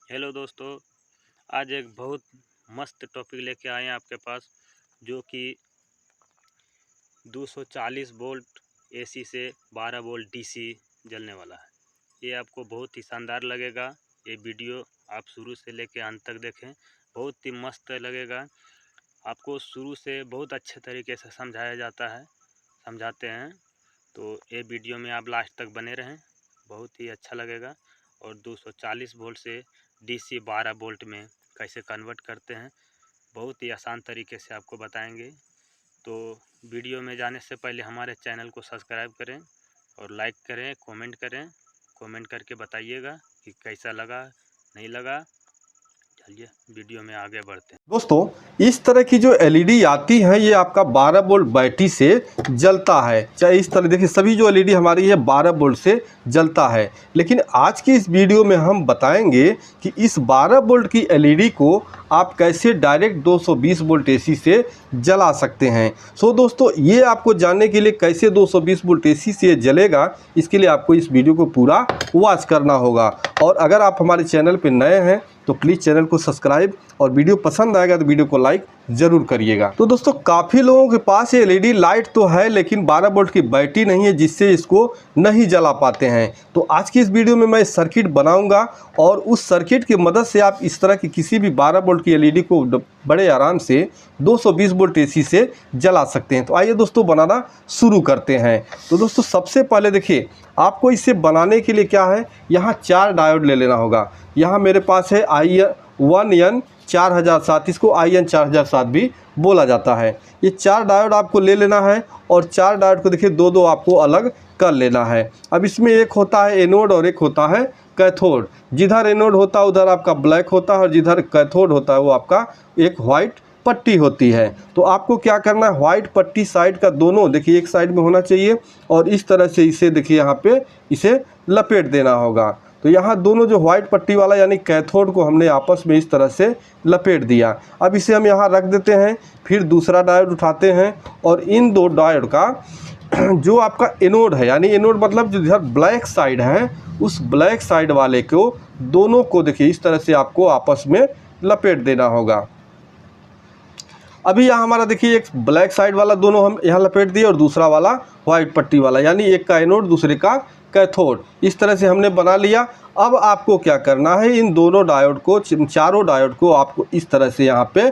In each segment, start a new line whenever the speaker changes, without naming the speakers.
Hello दोस्तों, आज एक बहुत मस्त टॉपिक लेके आए हैं आपके पास, जो कि 240 वोल्ट एसी से 12 वोल्ट डीसी जलने वाला है। ये आपको बहुत ही शानदार लगेगा। ये वीडियो आप शुरू से लेके अंत तक देखें, बहुत ही मस्त लगेगा। आपको शुरू से बहुत अच्छे तरीके से समझाते हैं। तो ये वीडियो में आप लास्ट तक बने रहें, बहुत ही अच्छा लगेगा। और 240 वोल्ट से डीसी 12 वोल्ट में कैसे कन्वर्ट करते हैं, बहुत ही आसान तरीके से आपको बताएंगे। तो वीडियो में जाने से पहले हमारे चैनल को सब्सक्राइब करें और लाइक करें, कमेंट करके बताइएगा कि कैसा लगा, नहीं लगा। चलिए वीडियो में आगे बढ़ते हैं।
दोस्तों, इस तरह की जो एलईडी आती है ये आपका 12 वोल्ट बैटरी से जलता है। चाहे इस तरह देखिए, सभी जो एलईडी हमारी है 12 वोल्ट से जलता है। लेकिन आज की इस वीडियो में हम बताएंगे कि इस 12 वोल्ट की एलईडी को आप कैसे डायरेक्ट 220 वोल्ट एसी से जला सकते हैं। सो दोस्तों, ये आपको जानने के लिए कैसे 220 वोल्ट एसी से जलेगा, इसके लिए आपको इस वीडियो को पूरा वॉच करना होगा। और अगर आप हमारे चैनल पर नए हैं तो प्लीज़ चैनल को सब्सक्राइब और वीडियो पसंद आएगा तो वीडियो को लाइक ज़रूर करिएगा। तो दोस्तों, काफ़ी लोगों के पास ये एलईडी लाइट तो है लेकिन 12 वोल्ट की बैटरी नहीं है, जिससे इसको नहीं जला पाते हैं। तो आज की इस वीडियो में मैं सर्किट बनाऊंगा और उस सर्किट की मदद से आप इस तरह की किसी भी 12 वोल्ट की एलईडी को बड़े आराम से 220 वोल्ट एसी से जला सकते हैं। तो आइए दोस्तों, बनाना शुरू करते हैं। तो दोस्तों, सबसे पहले देखिए, आपको इसे बनाने के लिए क्या है, यहाँ 4 डायोड ले लेना होगा। यहाँ मेरे पास है I1N 4007, इसको IN 4007 भी बोला जाता है। ये 4 डायोड आपको ले लेना है और 4 डायोड को देखिए दो आपको अलग कर लेना है। अब इसमें एक होता है एनोड और एक होता है कैथोड। जिधर एनोड होता है उधर आपका ब्लैक होता है और जिधर कैथोड होता है वो आपका एक वाइट पट्टी होती है। तो आपको क्या करना है, व्हाइट पट्टी साइड का दोनों देखिए एक साइड में होना चाहिए और इस तरह से इसे देखिए यहाँ पे इसे लपेट देना होगा। तो यहाँ दोनों जो व्हाइट पट्टी वाला यानी कैथोड को हमने आपस में इस तरह से लपेट दिया। अब इसे हम यहाँ रख देते हैं। फिर दूसरा डायोड उठाते हैं और इन दो डायोड का जो आपका एनोड है, यानी एनोड मतलब जो इधर ब्लैक साइड है, उस ब्लैक साइड वाले को दोनों को देखिए इस तरह से आपको आपस में लपेट देना होगा। अभी यहाँ हमारा देखिए एक ब्लैक साइड वाला दोनों हम यहाँ लपेट दिए और दूसरा वाला व्हाइट पट्टी वाला, यानी एक का एनोड दूसरे का कैथोड, इस तरह से हमने बना लिया। अब आपको क्या करना है, इन दोनों डायोड को, चारों डायोड को आपको इस तरह से यहाँ पे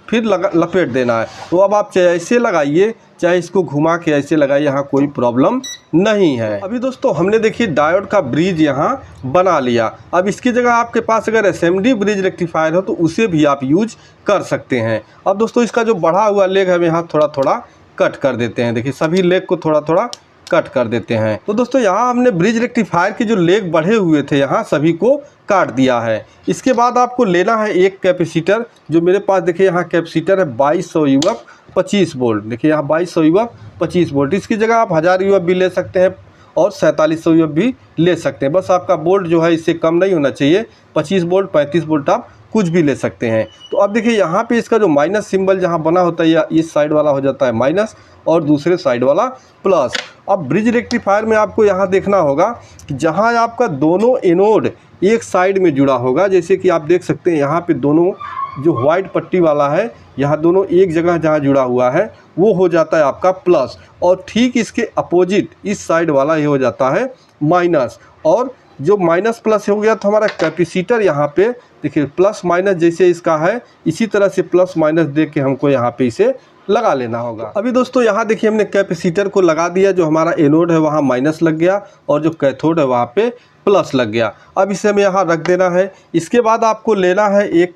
फिर लपेट देना है। तो अब आप चाहे ऐसे लगाइए चाहे इसको घुमा के ऐसे लगाइए, यहाँ कोई प्रॉब्लम नहीं है। अभी दोस्तों, हमने देखिए डायोड का ब्रिज यहाँ बना लिया। अब इसकी जगह आपके पास अगर एसएमडी ब्रिज रेक्टिफायर हो तो उसे भी आप यूज कर सकते हैं। अब दोस्तों, इसका जो बढ़ा हुआ लेग है हम यहाँ थोड़ा थोड़ा कट कर देते हैं। देखिए सभी लेग को थोड़ा थोड़ा कट कर देते हैं। तो दोस्तों, यहाँ हमने ब्रिज रेक्टिफायर के जो लेग बढ़े हुए थे यहाँ सभी को काट दिया है। इसके बाद आपको लेना है एक कैपेसिटर, जो मेरे पास देखिए यहाँ कैपेसिटर है 2200 यूएफ 25 वोल्ट। देखिए यहाँ 2200 यूएफ 25 वोल्ट, इसकी जगह आप 1000 यूएफ भी ले सकते हैं और 4700 यूएफ भी ले सकते हैं। बस आपका वोल्ट जो है इससे कम नहीं होना चाहिए। 25 वोल्ट 35 वोल्ट आप कुछ भी ले सकते हैं। तो अब देखिए यहाँ पे इसका जो माइनस सिंबल जहाँ बना होता है, इस साइड वाला हो जाता है माइनस और दूसरे साइड वाला प्लस। अब ब्रिज रेक्टिफायर में आपको यहाँ देखना होगा कि जहाँ आपका दोनों एनोड एक साइड में जुड़ा होगा, जैसे कि आप देख सकते हैं यहाँ पे दोनों जो व्हाइट पट्टी वाला है, यहाँ दोनों एक जगह जहाँ जुड़ा हुआ है वो हो जाता है आपका प्लस, और ठीक इसके अपोजिट इस साइड वाला ये हो जाता है माइनस। और जो माइनस प्लस हो गया तो हमारा कैपेसिटर यहाँ पे देखिए प्लस माइनस जैसे इसका है, इसी तरह से प्लस माइनस दे के हमको यहाँ पे इसे लगा लेना होगा। अभी दोस्तों, यहाँ देखिए हमने कैपेसिटर को लगा दिया। जो हमारा एनोड है वहाँ माइनस लग गया और जो कैथोड है वहाँ पे प्लस लग गया। अब इसे हमें यहाँ रख देना है। इसके बाद आपको लेना है एक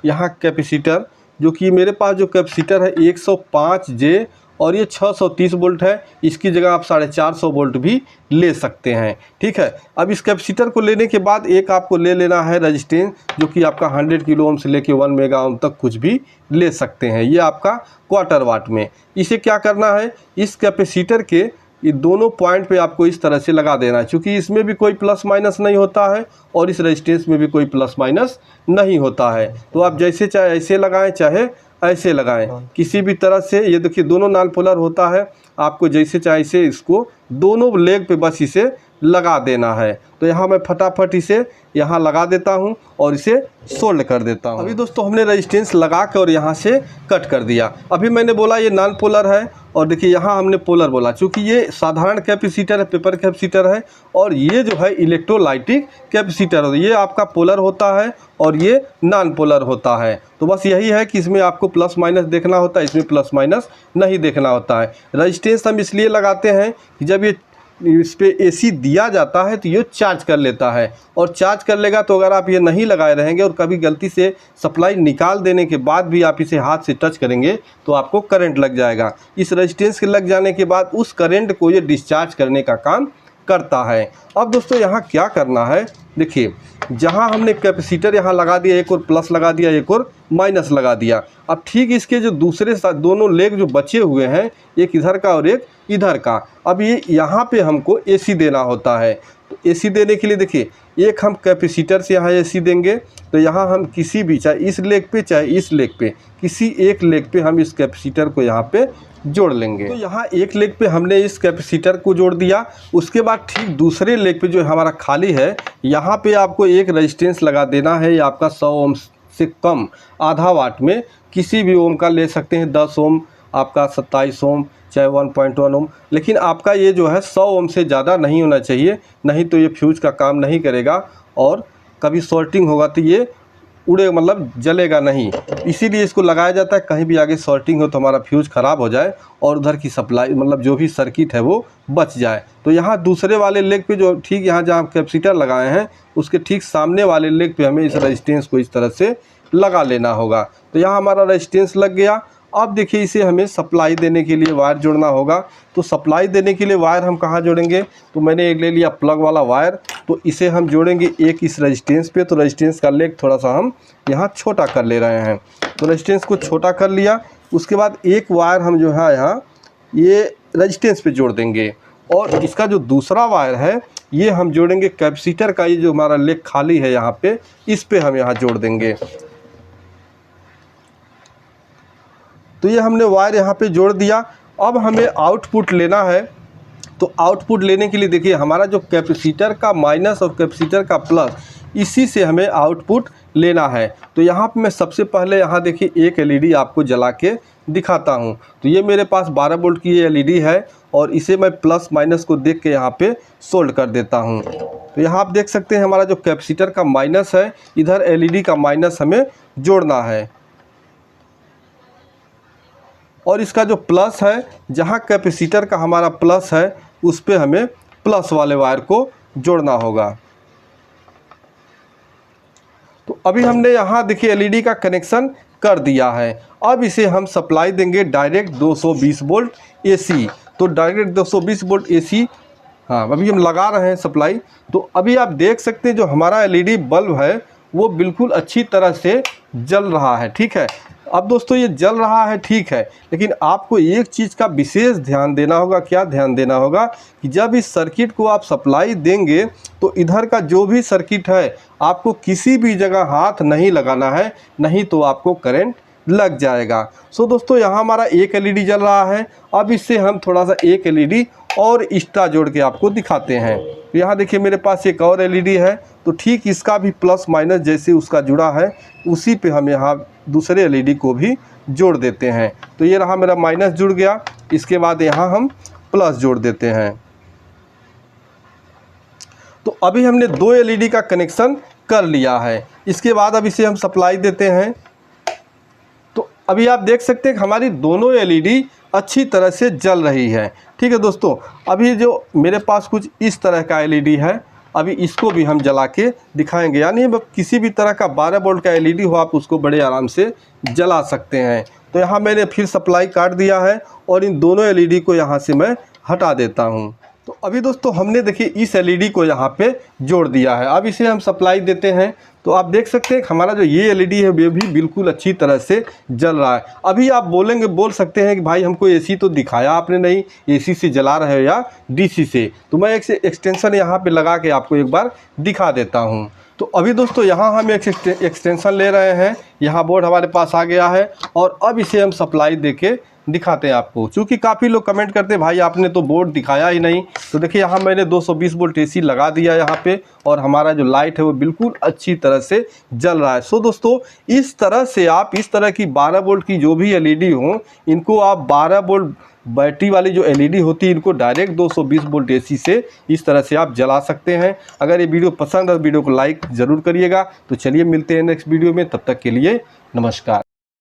यहाँ कैपेसिटर, जो कि मेरे पास जो कैपेसिटर है 105J और ये 630 वोल्ट है। इसकी जगह आप 450 वोल्ट भी ले सकते हैं। ठीक है, अब इस कैपेसिटर को लेने के बाद एक आपको ले लेना है रेजिस्टेंस, जो कि आपका 100 किलो ओम से लेके 1 मेगा ओम तक कुछ भी ले सकते हैं। ये आपका क्वार्टर वाट में। इसे क्या करना है, इस कैपेसिटर के ये दोनों पॉइंट पे आपको इस तरह से लगा देना है, क्योंकि इसमें भी कोई प्लस माइनस नहीं होता है और इस रेजिस्टेंस में भी कोई प्लस माइनस नहीं होता है। तो आप जैसे चाहे ऐसे लगाएं चाहे ऐसे लगाएं, किसी भी तरह से। ये देखिए दोनों नॉन पोलर होता है, आपको जैसे चाहे ऐसे इसको दोनों लेग पे बस इसे लगा देना है। तो यहाँ मैं फटाफट इसे यहाँ लगा देता हूँ और इसे सोल्ड कर देता हूँ। अभी दोस्तों हमने रेजिस्टेंस लगा कर और यहाँ से कट कर दिया। अभी मैंने बोला ये नॉन पोलर है और देखिए यहाँ हमने पोलर बोला, चूँकि ये साधारण कैपेसिटर है, पेपर कैपेसिटर है, और ये जो है इलेक्ट्रोलाइटिक कैपेसिटर है, ये आपका पोलर होता है और ये नॉन पोलर होता है। तो बस यही है कि इसमें आपको प्लस माइनस देखना होता है, इसमें प्लस माइनस नहीं देखना होता है। रेजिस्टेंस हम इसलिए लगाते हैं कि जब ये इस पे एसी दिया जाता है तो ये चार्ज कर लेता है, और चार्ज कर लेगा तो अगर आप ये नहीं लगाए रहेंगे और कभी गलती से सप्लाई निकाल देने के बाद भी आप इसे हाथ से टच करेंगे तो आपको करंट लग जाएगा। इस रेजिस्टेंस के लग जाने के बाद उस करंट को ये डिस्चार्ज करने का काम करता है। अब दोस्तों यहाँ क्या करना है, देखिए जहाँ हमने कैपेसिटर यहाँ लगा दिया, एक और प्लस लगा दिया, एक और माइनस लगा दिया। अब ठीक इसके जो दूसरे दोनों लेग जो बचे हुए हैं, एक इधर का और एक इधर का, अब ये यहाँ पे हमको एसी देना होता है। तो एसी देने के लिए देखिए, एक हम कैपेसिटर से यहाँ एसी देंगे, तो यहाँ हम किसी भी, चाहे इस लेग पे चाहे इस लेग पे, किसी एक लेग पे हम इस कैपेसिटर को यहाँ पे जोड़ लेंगे। तो यहाँ एक लेग पे हमने इस कैपेसिटर को जोड़ दिया। उसके बाद ठीक दूसरे लेग पे जो हमारा खाली है, यहाँ पे आपको एक रेजिस्टेंस लगा देना है। ये आपका 100 ओम से कम, आधा वाट में किसी भी ओम का ले सकते हैं, 10 ओम, आपका 27 ओम, चाहे 1.1 ओम, लेकिन आपका ये जो है 100 ओम से ज़्यादा नहीं होना चाहिए, नहीं तो ये फ्यूज का काम नहीं करेगा और कभी शॉर्टिंग होगा तो ये उड़े, मतलब जलेगा नहीं। इसीलिए इसको लगाया जाता है, कहीं भी आगे शॉर्टिंग हो तो हमारा फ्यूज ख़राब हो जाए और उधर की सप्लाई, मतलब जो भी सर्किट है वो बच जाए। तो यहाँ दूसरे वाले लेग पे जो ठीक यहाँ जहाँ कैपेसिटर लगाए हैं उसके ठीक सामने वाले लेग पे हमें इस रेजिस्टेंस को इस तरह से लगा लेना होगा। तो यहाँ हमारा रेजिस्टेंस लग गया। अब देखिए इसे हमें सप्लाई देने के लिए वायर जोड़ना होगा। तो सप्लाई देने के लिए वायर हम कहाँ जोड़ेंगे, तो मैंने एक ले लिया प्लग वाला वायर, तो इसे हम जोड़ेंगे एक इस रेजिस्टेंस पे। तो रेजिस्टेंस का लेग थोड़ा सा हम यहाँ छोटा कर ले रहे हैं। तो रेजिस्टेंस को छोटा कर लिया। उसके बाद एक वायर हम जो है यहाँ ये रेजिस्टेंस पे जोड़ देंगे, और इसका जो दूसरा वायर है ये हम जोड़ेंगे कैपेसिटर का, ये जो हमारा लेग खाली है यहाँ पे, इस पे हम यहाँ जोड़ देंगे। तो ये हमने वायर यहाँ पे जोड़ दिया। अब हमें आउटपुट लेना है। तो आउटपुट लेने के लिए देखिए हमारा जो कैपेसिटर का माइनस और कैपेसिटर का प्लस, इसी से हमें आउटपुट लेना है। तो यहाँ पे मैं सबसे पहले यहाँ देखिए एक एलईडी आपको जला के दिखाता हूँ। तो ये मेरे पास 12 वोल्ट की ये एलईडी है और इसे मैं प्लस माइनस को देख के यहाँ पे सोल्ड कर देता हूँ। तो यहाँ आप देख सकते हैं हमारा जो कैपेसिटर का माइनस है, इधर एलईडी का माइनस हमें जोड़ना है, और इसका जो प्लस है, जहाँ कैपेसिटर का हमारा प्लस है उस पे हमें प्लस वाले वायर को जोड़ना होगा। तो अभी हमने यहाँ देखिए एलईडी का कनेक्शन कर दिया है। अब इसे हम सप्लाई देंगे डायरेक्ट 220 वोल्ट एसी। तो डायरेक्ट 220 वोल्ट एसी, हाँ अभी हम लगा रहे हैं सप्लाई। तो अभी आप देख सकते हैं जो हमारा एलईडी बल्ब है वो बिल्कुल अच्छी तरह से जल रहा है, ठीक है। अब दोस्तों ये जल रहा है, ठीक है, लेकिन आपको एक चीज़ का विशेष ध्यान देना होगा। क्या ध्यान देना होगा कि जब इस सर्किट को आप सप्लाई देंगे तो इधर का जो भी सर्किट है आपको किसी भी जगह हाथ नहीं लगाना है, नहीं तो आपको करंट लग जाएगा। सो दोस्तों यहाँ हमारा एक एलईडी जल रहा है। अब इससे हम थोड़ा सा एक एलईडी और एक्स्ट्रा जोड़ के आपको दिखाते हैं। तो यहाँ देखिए मेरे पास एक और एलईडी है, तो ठीक इसका भी प्लस माइनस जैसे उसका जुड़ा है उसी पे हम यहाँ दूसरे एलईडी को भी जोड़ देते हैं। तो ये रहा मेरा माइनस जुड़ गया। इसके बाद यहाँ हम प्लस जोड़ देते हैं। तो अभी हमने 2 एलईडी का कनेक्शन कर लिया है। इसके बाद अब इसे हम सप्लाई देते हैं। तो अभी आप देख सकते हैं कि हमारी दोनों एलईडी अच्छी तरह से जल रही है, ठीक है दोस्तों। अभी जो मेरे पास कुछ इस तरह का एलईडी है, अभी इसको भी हम जला के दिखाएंगे। यानी किसी भी तरह का 12 वोल्ट का एलईडी हो आप उसको बड़े आराम से जला सकते हैं। तो यहाँ मैंने फिर सप्लाई काट दिया है और इन दोनों एलईडी को यहाँ से मैं हटा देता हूँ। तो अभी दोस्तों हमने देखिए इस एलईडी को यहाँ पे जोड़ दिया है। अब इसे हम सप्लाई देते हैं। तो आप देख सकते हैं हमारा जो ये एलईडी है वो भी बिल्कुल अच्छी तरह से जल रहा है। अभी आप बोल सकते हैं कि भाई हमको एसी तो दिखाया आपने नहीं, एसी से जला रहे हो या डीसी से। तो मैं एक एक्सटेंशन यहाँ पे लगा के आपको एक बार दिखा देता हूँ। तो अभी दोस्तों यहाँ हम एक एक्सटेंशन ले रहे हैं। यहाँ बोर्ड हमारे पास आ गया है और अब इसे हम सप्लाई देके दिखाते हैं आपको। चूँकि काफ़ी लोग कमेंट करते हैं भाई आपने तो बोर्ड दिखाया ही नहीं। तो देखिए यहाँ मैंने 220 वोल्ट AC लगा दिया यहाँ पे और हमारा जो लाइट है वो बिल्कुल अच्छी तरह से जल रहा है। सो दोस्तों इस तरह से आप इस तरह की 12 वोल्ट की जो भी LED हो इनको आप 12 वोल्ट बैटरी वाली जो LED होती है इनको डायरेक्ट 220 वोल्ट AC से इस तरह से आप जला सकते हैं। अगर ये वीडियो पसंद है तो वीडियो को लाइक ज़रूर करिएगा। तो चलिए मिलते हैं नेक्स्ट वीडियो में, तब तक के लिए नमस्कार।